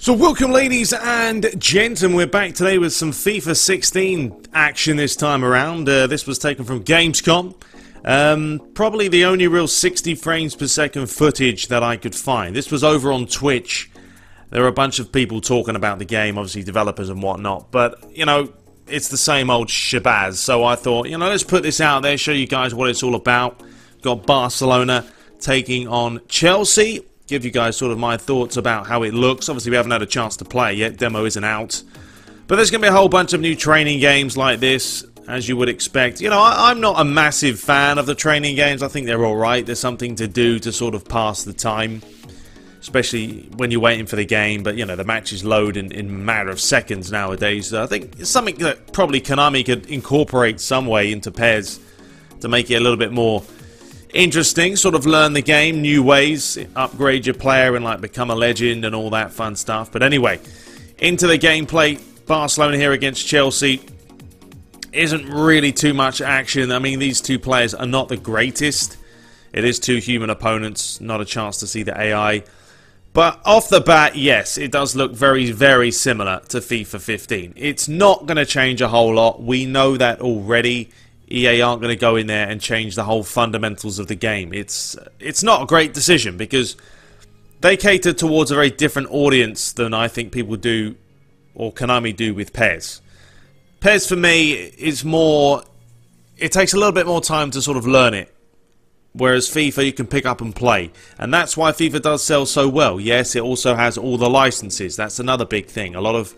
So welcome ladies and gents, and we're back today with some FIFA 16 action this time around. This was taken from Gamescom. Probably the only real 60 frames per second footage that I could find. This was over on Twitch. There were a bunch of people talking about the game, obviously developers and whatnot, but, you know, it's the same old shabazz. So I thought, you know, let's put this out there, show you guys what it's all about. Got Barcelona taking on Chelsea. Give you guys sort of my thoughts about how it looks. Obviously, we haven't had a chance to play it yet. Demo isn't out. But there's going to be a whole bunch of new training games like this, as you would expect. You know, I'm not a massive fan of the training games. I think they're alright. There's something to do to sort of pass the time, especially when you're waiting for the game. But, you know, the matches load in a matter of seconds nowadays. So I think it's something that probably Konami could incorporate some way into PES to make it a little bit more interesting, sort of learn the game, new ways, upgrade your player and like become a legend and all that fun stuff. But anyway, into the gameplay. Barcelona here against Chelsea. Isn't really too much action. I mean, these two players are not the greatest. It is two human opponents, not a chance to see the AI. But off the bat, yes, it does look very, very similar to FIFA 15. It's not going to change a whole lot. We know that already. EA aren't going to go in there and change the whole fundamentals of the game. It's not a great decision because they cater towards a very different audience than I think people do, or Konami do, with PES. PES for me is more, it takes a little bit more time to sort of learn it. Whereas FIFA you can pick up and play. And that's why FIFA does sell so well. Yes, it also has all the licenses. That's another big thing. A lot of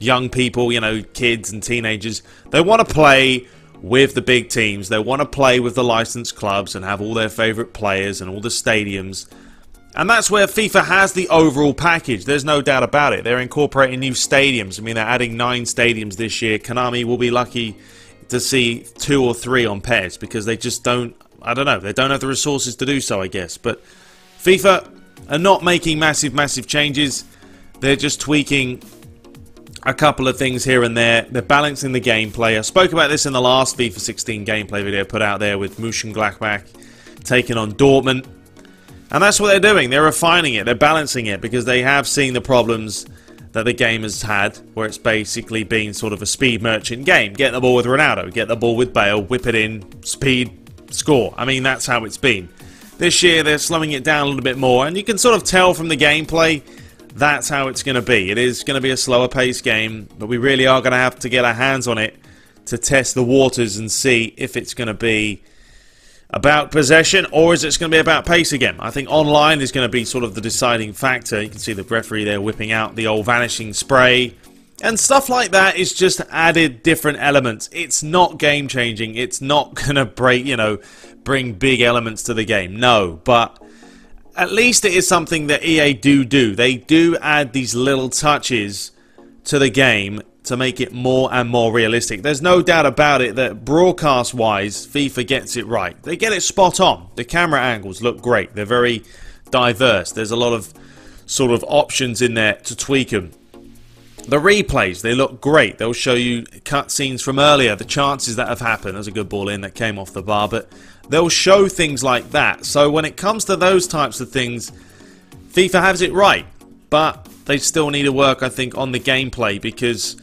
young people, you know, kids and teenagers, they want to play with the big teams. They want to play with the licensed clubs and have all their favourite players and all the stadiums. And that's where FIFA has the overall package. There's no doubt about it. They're incorporating new stadiums. I mean, they're adding 9 stadiums this year. Konami will be lucky to see 2 or 3 on PES because they just don't, I don't know, they don't have the resources to do so, I guess. But FIFA are not making massive changes. They're just tweaking a couple of things here and there. They're balancing the gameplay. I spoke about this in the last FIFA 16 gameplay video put out there with Mönchengladbach taking on Dortmund. And that's what they're doing. They're refining it. They're balancing it because they have seen the problems that the game has had, where it's basically been sort of a speed merchant game. Get the ball with Ronaldo, get the ball with Bale, whip it in, speed, score. I mean, that's how it's been. This year, they're slowing it down a little bit more, and you can sort of tell from the gameplay that's how it's going to be. It is going to be a slower paced game, but we really are going to have to get our hands on it to test the waters and see if it's going to be about possession or is it going to be about pace again. I think online is going to be sort of the deciding factor. You can see the referee there whipping out the old vanishing spray. And stuff like that is just added different elements. It's not game changing. It's not going to break, you know, bring big elements to the game. No, but at least it is something that EA do. They do add these little touches to the game to make it more and more realistic. There's no doubt about it that broadcast-wise, FIFA gets it right. They get it spot on. The camera angles look great. They're very diverse. There's a lot of sort of options in there to tweak them. The replays, they look great. They'll show you cutscenes from earlier, the chances that have happened. There's a good ball in that came off the bar, but they'll show things like that. So when it comes to those types of things, FIFA has it right. But they still need to work, I think, on the gameplay because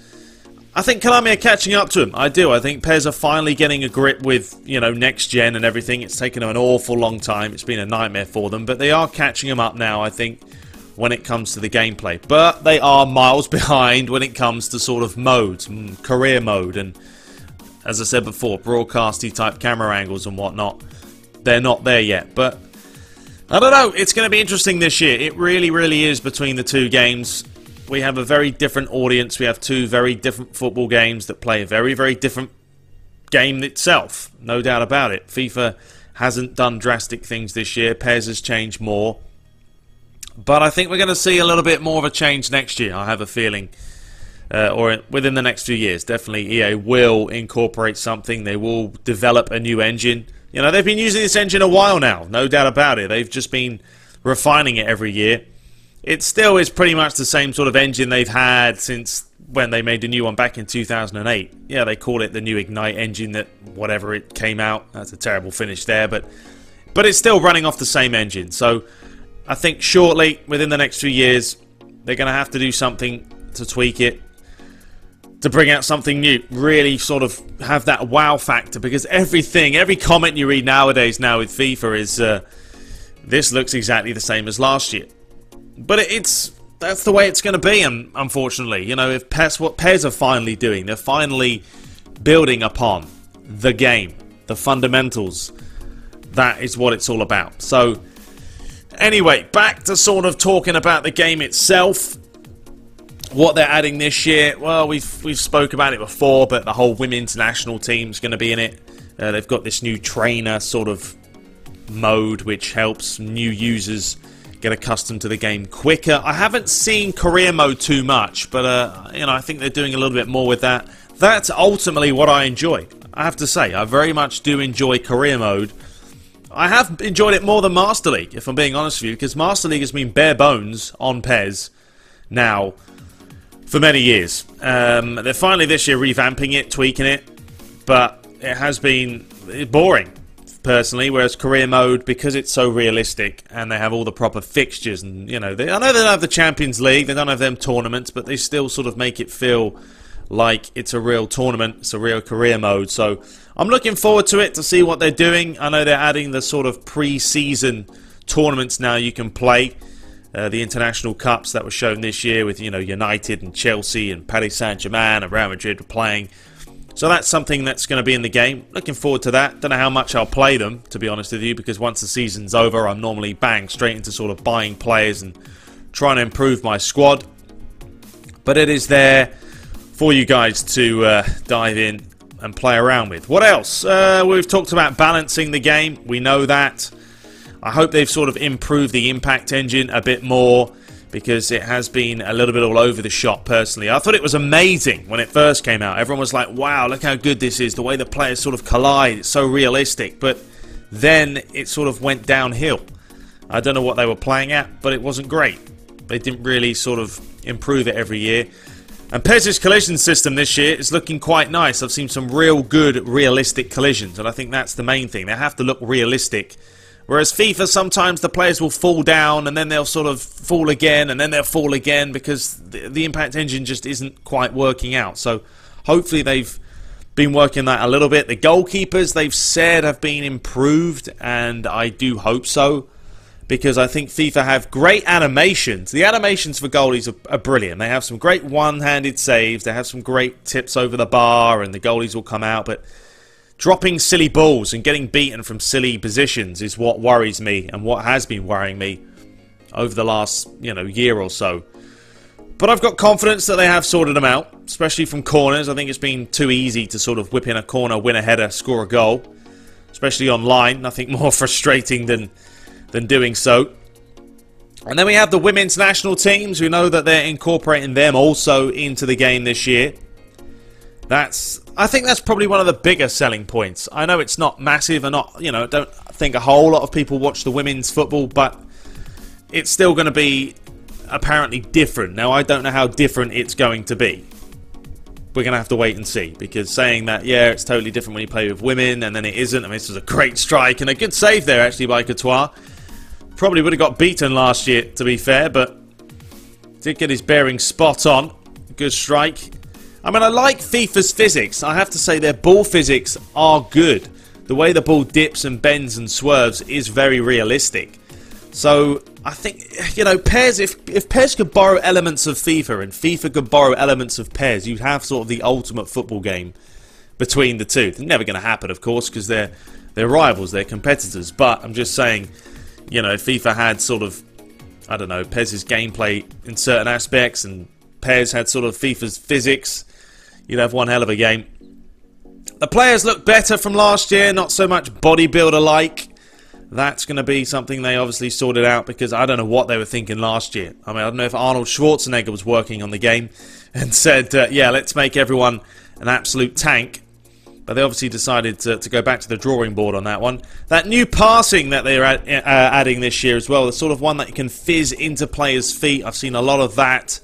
I think Konami are catching up to them. I do. I think PES are finally getting a grip with, you know, next gen and everything. It's taken them an awful long time. It's been a nightmare for them. But they are catching them up now, I think, when it comes to the gameplay. But they are miles behind when it comes to sort of modes, career mode, and as I said before, broadcasty type camera angles and whatnot. They're not there yet. But I don't know. It's going to be interesting this year. It really is between the two games. We have a very different audience. We have two very different football games that play a very different game itself. No doubt about it. FIFA hasn't done drastic things this year. PES has changed more. But I think we're going to see a little bit more of a change next year, I have a feeling. Or within the next few years. Definitely EA will incorporate something. They will develop a new engine. You know, they've been using this engine a while now. No doubt about it. They've just been refining it every year. It still is pretty much the same sort of engine they've had since when they made the new one back in 2008. Yeah, they call it the new Ignite engine that whatever it came out. That's a terrible finish there. But it's still running off the same engine. So I think shortly, within the next few years, They're going to have to do something to tweak it, to bring out something new, really sort of have that wow factor, because every comment you read nowadays now with FIFA is, this looks exactly the same as last year. But that's the way it's going to be, unfortunately. You know, if PES, what PES are finally doing, they're finally building upon the game, the fundamentals. That is what it's all about. So, anyway, back to sort of talking about the game itself. What they're adding this year, well, we've spoke about it before, but the whole women's national team's going to be in it. They've got this new trainer sort of mode, which helps new users get accustomed to the game quicker. I haven't seen career mode too much, but you know, I think they're doing a little bit more with that. That's ultimately what I enjoy. I have to say, I very much do enjoy career mode. I have enjoyed it more than Master League, if I'm being honest with you, because Master League has been bare bones on PES now for many years. They're finally this year revamping it, tweaking it, but it has been boring, personally, whereas career mode, because it's so realistic and they have all the proper fixtures, and you know, I know they don't have the Champions League, they don't have them tournaments, but they still sort of make it feel like it's a real tournament, it's a real career mode. So I'm looking forward to it, to see what they're doing. I know they're adding the sort of pre-season tournaments now you can play. The international cups that were shown this year with, you know, United and Chelsea and Paris Saint-Germain and Real Madrid were playing. So that's something that's going to be in the game. Looking forward to that. Don't know how much I'll play them, to be honest with you, because once the season's over, I'm normally bang straight into sort of buying players and trying to improve my squad. But it is there for you guys to dive in and play around with. What else? We've talked about balancing the game. We know that. I hope they've sort of improved the impact engine a bit more, because it has been a little bit all over the shop, personally. I thought it was amazing when it first came out. Everyone was like, wow, look how good this is. The way the players sort of collide, it's so realistic. But then it sort of went downhill. I don't know what they were playing at, but it wasn't great. They didn't really sort of improve it every year. And PES's collision system this year is looking quite nice. I've seen some real good, realistic collisions, and I think that's the main thing. They have to look realistic. Whereas FIFA, sometimes the players will fall down, and then they'll sort of fall again, and then they'll fall again, because the impact engine just isn't quite working out. So hopefully they've been working that a little bit. The goalkeepers, they've said, have been improved, and I do hope so, because I think FIFA have great animations. The animations for goalies are brilliant. They have some great one-handed saves. They have some great tips over the bar, and the goalies will come out. But dropping silly balls and getting beaten from silly positions is what worries me, and what has been worrying me over the last, you know, year or so. But I've got confidence that they have sorted them out, especially from corners. I think it's been too easy to sort of whip in a corner, win a header, score a goal, especially online. Nothing more frustrating than doing so. And then we have the women's national teams. We know that they're incorporating them also into the game this year. I think that's probably one of the bigger selling points. I know it's not massive, and not, you know, I don't think a whole lot of people watch the women's football, but it's still going to be apparently different. Now, I don't know how different it's going to be. We're going to have to wait and see, because saying that, yeah, it's totally different when you play with women, and then it isn't. I mean, this was a great strike and a good save there, actually, by Courtois. Probably would have got beaten last year, to be fair, but did get his bearings spot on. Good strike. I mean, I like FIFA's physics. I have to say their ball physics are good. The way the ball dips and bends and swerves is very realistic. So, I think, you know, PES, if PES could borrow elements of FIFA and FIFA could borrow elements of PES, you'd have sort of the ultimate football game between the two. It's never going to happen, of course, because they're rivals, they're competitors. But I'm just saying, you know, if FIFA had sort of, I don't know, PES's gameplay in certain aspects, and PES had sort of FIFA's physics, you'd have one hell of a game. The players look better from last year, not so much bodybuilder-like. That's going to be something they obviously sorted out, because I don't know what they were thinking last year. I mean, I don't know if Arnold Schwarzenegger was working on the game and said, yeah, let's make everyone an absolute tank. But they obviously decided to go back to the drawing board on that one. That new passing that they're adding this year as well, the sort of one that you can fizz into players' feet. I've seen a lot of that.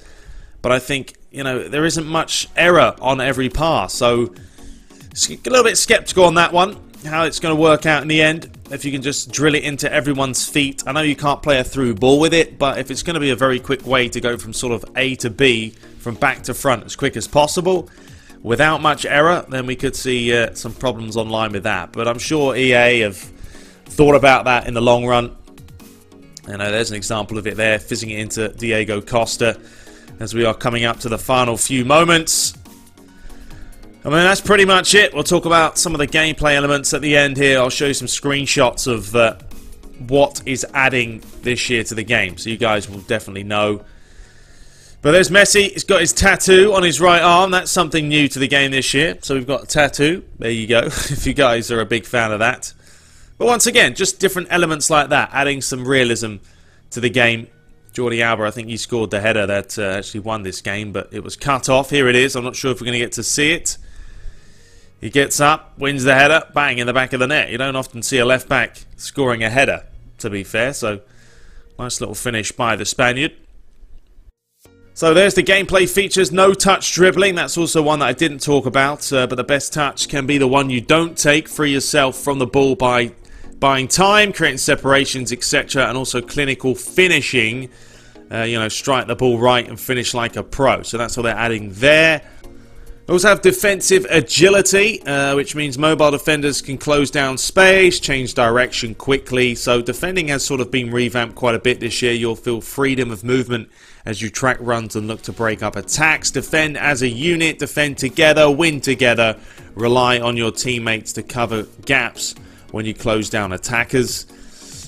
But I think, you know, there isn't much error on every pass. So, a little bit sceptical on that one, how it's going to work out in the end. if you can just drill it into everyone's feet. I know you can't play a through ball with it, but if it's going to be a very quick way to go from sort of A to B, from back to front as quick as possible, without much error, then we could see some problems online with that. But I'm sure EA have thought about that in the long run. You know, there's an example of it there, fizzing it into Diego Costa as we are coming up to the final few moments. I mean, that's pretty much it. We'll talk about some of the gameplay elements at the end here. I'll show you some screenshots of what is adding this year to the game, so you guys will definitely know. But there's Messi. He's got his tattoo on his right arm. That's something new to the game this year. So we've got a tattoo. There you go, if you guys are a big fan of that. But once again, just different elements like that, adding some realism to the game. Jordi Alba, I think he scored the header that actually won this game, but it was cut off. Here it is. I'm not sure if we're going to get to see it. He gets up, wins the header, bang, in the back of the net. You don't often see a left-back scoring a header, to be fair. So, nice little finish by the Spaniard. So there's the gameplay features. No touch dribbling. That's also one that I didn't talk about. But the best touch can be the one you don't take. Free yourself from the ball by buying time, creating separations, etc. And also clinical finishing. You know, strike the ball right and finish like a pro. So that's what they're adding there. We also have defensive agility, which means mobile defenders can close down space, change direction quickly. So defending has sort of been revamped quite a bit this year. You'll feel freedom of movement as you track runs and look to break up attacks. Defend as a unit, defend together, win together. Rely on your teammates to cover gaps when you close down attackers.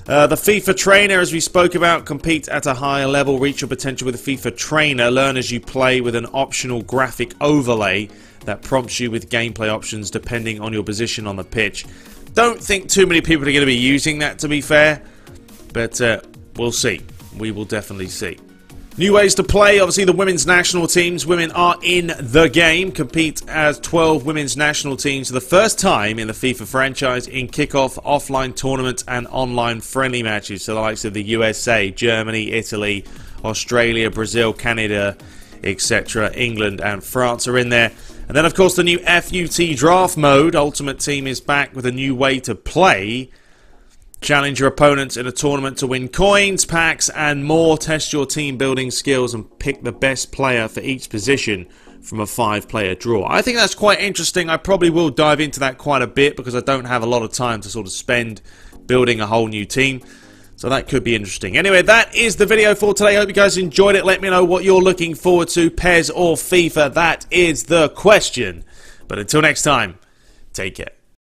The FIFA Trainer, as we spoke about, compete at a higher level, reach your potential with the FIFA Trainer, learn as you play with an optional graphic overlay that prompts you with gameplay options depending on your position on the pitch. Don't think too many people are going to be using that, to be fair, but we'll see. We will definitely see. New ways to play, obviously the women's national teams. Women are in the game, compete as 12 women's national teams for the first time in the FIFA franchise in kickoff, offline tournaments and online friendly matches. So the likes of the USA, Germany, Italy, Australia, Brazil, Canada, etc. England and France are in there. And then of course the new FUT draft mode. Ultimate Team is back with a new way to play. Challenge your opponents in a tournament to win coins, packs and more. Test your team building skills and pick the best player for each position from a 5-player draw. I think that's quite interesting. I probably will dive into that quite a bit because I don't have a lot of time to sort of spend building a whole new team. So that could be interesting. Anyway, that is the video for today. I hope you guys enjoyed it. Let me know what you're looking forward to, PES or FIFA. That is the question. But until next time, take care.